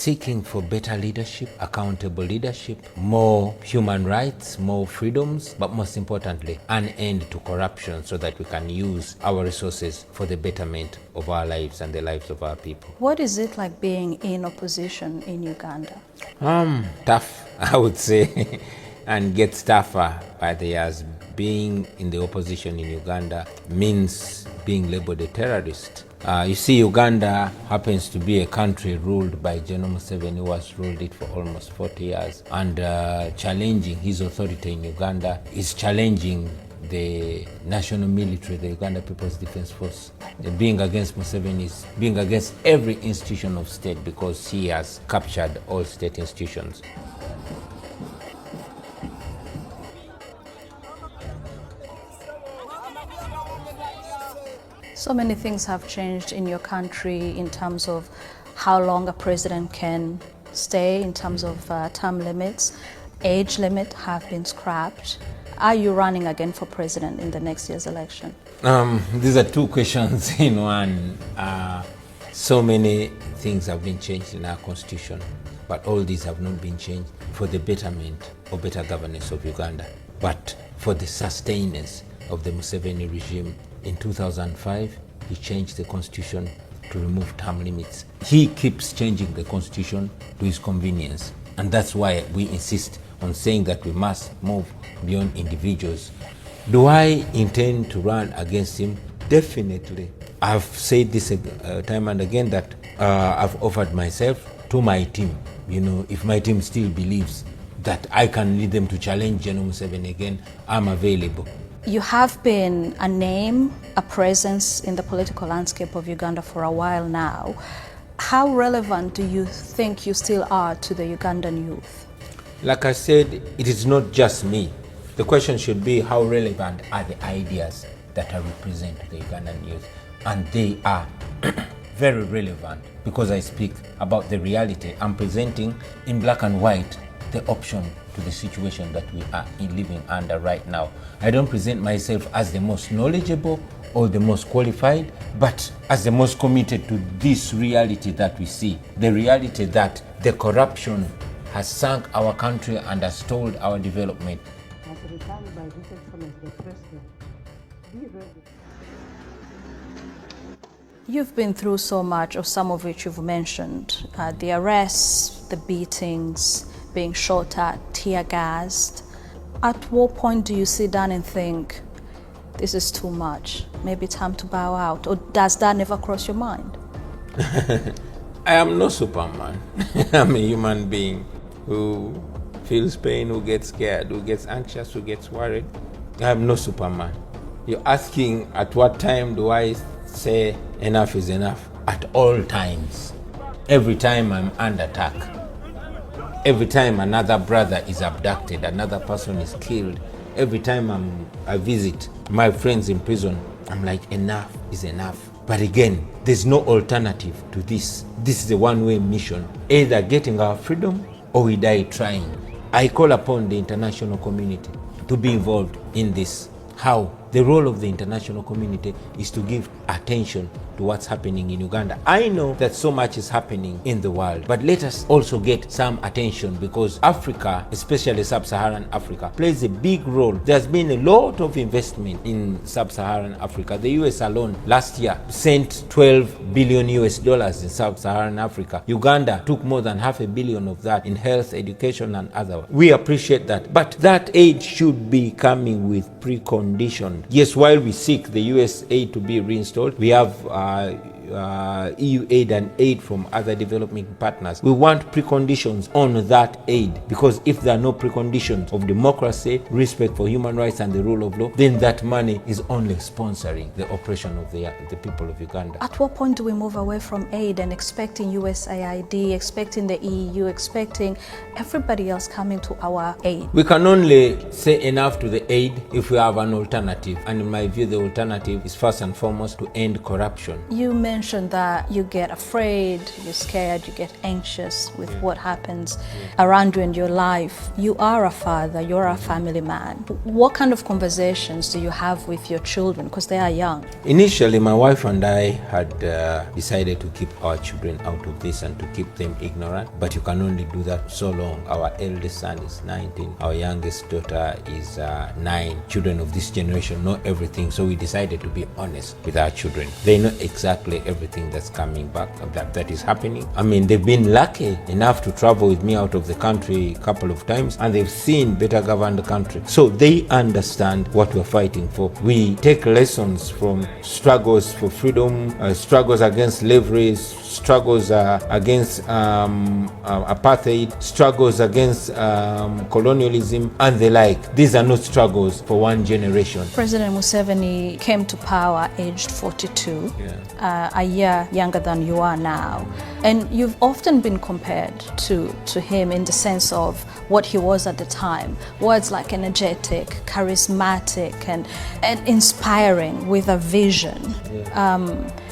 seeking for better leadership, accountable leadership, more human rights, more freedoms, but most importantly, an end to corruption so that we can use our resources for the betterment of our lives and the lives of our people. What is it like being in opposition in Uganda? Tough, I would say, and gets tougher by the years. Being in the opposition in Uganda means being labeled a terrorist. You see, Uganda happens to be a country ruled by General Museveni, who has ruled it for almost 40 years. And challenging his authority in Uganda is challenging the national military, the Uganda People's Defense Force. Being against Museveni is being against every institution of state because he has captured all state institutions. So many things have changed in your country in terms of how long a president can stay, in terms of term limits. Age limit have been scrapped. Are you running again for president in the next year's election? These are two questions in one. So many things have been changed in our constitution, but all these have not been changed for the betterment or better governance of Uganda, but for the sustenance of the Museveni regime. In 2005, he changed the constitution to remove term limits. He keeps changing the constitution to his convenience, and that's why we insist on saying that we must move beyond individuals. Do I intend to run against him? Definitely. I've said this time and again that I've offered myself to my team. You know, if my team still believes that I can lead them to challenge General Museveni again, I'm available. You have been a name, a presence in the political landscape of Uganda for a while now. How relevant do you think you still are to the Ugandan youth? Like I said, it is not just me. The question should be, how relevant are the ideas that I represent to the Ugandan youth? And they are very relevant because I speak about the reality. I'm presenting in black and white the option to the situation that we are living under right now. I don't present myself as the most knowledgeable or the most qualified, but as the most committed to this reality that we see. The reality that the corruption has sunk our country and has stalled our development. As returned by His Excellency the President, be ready. You've been through so much, of some of which you've mentioned. The arrests, the beatings, being shot at, tear gassed. At what point do you sit down and think, this is too much, maybe time to bow out? Or does that never cross your mind? I am no Superman. I'm a human being who feels pain, who gets scared, who gets anxious, who gets worried. I am no Superman. You're asking at what time do I say enough is enough? At all times. Every time I'm under attack. Every time another brother is abducted, another person is killed. Every time I visit my friends in prison, I'm like, enough is enough. But again, there's no alternative to this. This is a one-way mission. Either getting our freedom or we die trying. I call upon the international community to be involved in this. How? The role of the international community is to give attention to what's happening in Uganda. I know that so much is happening in the world, but let us also get some attention because Africa, especially Sub-Saharan Africa, plays a big role. There's been a lot of investment in Sub-Saharan Africa. The US alone last year sent $12 billion in Sub-Saharan Africa. Uganda took more than $500 million of that in health, education, and other. We appreciate that, but that aid should be coming with preconditions. Yes, while we seek the US aid to be reinstalled, we have EU aid and aid from other developing partners. We want preconditions on that aid, because if there are no preconditions of democracy, respect for human rights and the rule of law, then that money is only sponsoring the oppression of the people of Uganda. At what point do we move away from aid and expecting USAID, expecting the EU, expecting everybody else coming to our aid? We can only say enough to the aid if we have an alternative, and in my view the alternative is first and foremost to end corruption. You mentioned mentioned that you get afraid, you're scared, you get anxious with what happens around you in your life. You are a father, you're a family man. What kind of conversations do you have with your children, because they are young? Initially, my wife and I had decided to keep our children out of this and to keep them ignorant, but you can only do that so long. Our eldest son is 19, our youngest daughter is 9. Children of this generation know everything, so we decided to be honest with our children. They know exactly everything that's coming back, that is happening. I mean, they've been lucky enough to travel with me out of the country a couple of times, and they've seen better governed country, so they understand what we're fighting for. We take lessons from struggles for freedom, struggles against slavery, struggles against apartheid, struggles against colonialism and the like. These are not struggles for one generation. President Museveni came to power aged 42, a year younger than you are now. And you've often been compared to him in the sense of what he was at the time. Words like energetic, charismatic, and inspiring with a vision.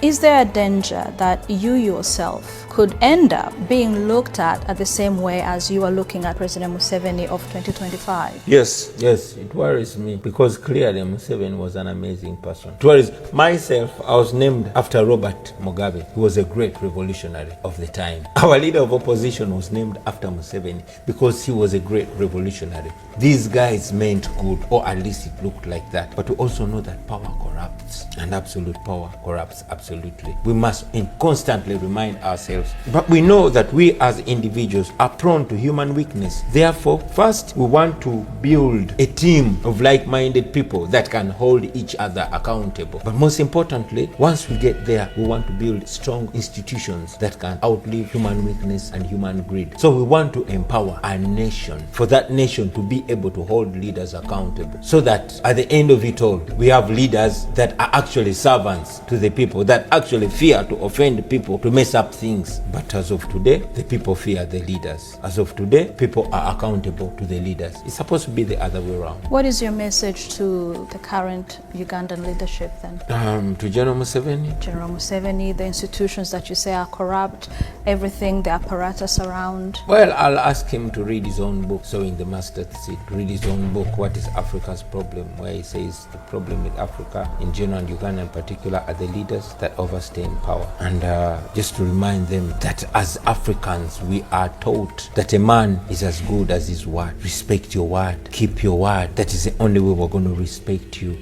Is there a danger that you yourself could end up being looked at the same way as you are looking at President Museveni of 2025? Yes, it worries me, because clearly Museveni was an amazing person. It worries myself. I was named after Robert Mugabe. He was a great revolutionary of the time. Our leader of opposition was named after Museveni because he was a great revolutionary. These guys meant good, or at least it looked like that. But we also know that power corrupts, and absolute power corrupts absolutely. We must constantly remind ourselves. But we know that we as individuals are prone to human weakness. Therefore, first we want to build a team of like-minded people that can hold each other accountable. But most importantly, once we get there, we want to build strong institutions that can outlive human weakness and human greed. So we want to empower a nation, for that nation to be able to hold leaders accountable, so that at the end of it all, we have leaders that are actually servants to the people, that actually fear to offend people, to mess up things. But as of today, the people fear the leaders. As of today, people are accountable to the leaders. It's supposed to be the other way around. What is your message to the current Ugandan leadership then? To General Museveni? General Museveni, the institutions that you say are corrupt, everything, the apparatus around. Well, I'll ask him to read his own book, Sowing the Mustard Seed. Read his own book, What is Africa's Problem? Where he says the problem with Africa in general and Uganda in particular are the leaders that overstay in power. And just to remind them that as Africans, we are taught that a man is as good as his word. Respect your word, keep your word. That is the only way we're going to respect you.